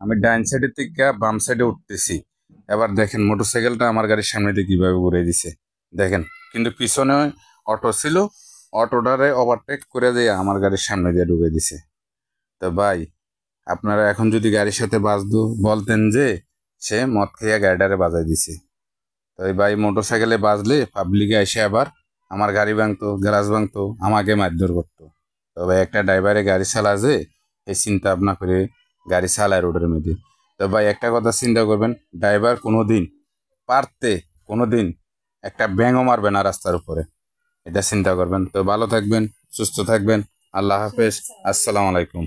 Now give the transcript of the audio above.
আমি ডাইন সাইডের থেকে বাম সাইডে উঠতেছি। এবার দেখেন মোটরসাইকেলটা আমার গাড়ির সামনে দিয়ে কিভাবে ঘুরে দিছে দেখেন। কিন্তু পিছনে অটো ছিল, অটোটারে ওভারটেক করে দিয়ে আমার গাড়ির সামনে দিয়ে ঢুকে দিছে। তো ভাই, আপনারা এখন যদি গাড়ির সাথে বলতেন যে সে মদ খেয়ে গাড়িটারে বাজাই দিছে, তো এই ভাই মোটরসাইকেলে বাজলে পাবলিকে এসে আবার আমার গাড়ি ভাঙতো, গ্যারাজ ভাঙতো, আমাকে মারধর করতো। তবে একটা ড্রাইভারে গাড়ি চালা যে এই চিন্তা ভাবনা করে গাড়ি চালায় রোডের মধ্যে। তো ভাই একটা কথা চিন্তা করবেন, ড্রাইভার পারতে কোনোদিন একটা ব্যাঙও মারবে না রাস্তার উপরে। এটা চিন্তা করবেন। তো ভালো থাকবেন, সুস্থ থাকবেন। আল্লাহ হাফেজ। আসসালামু আলাইকুম।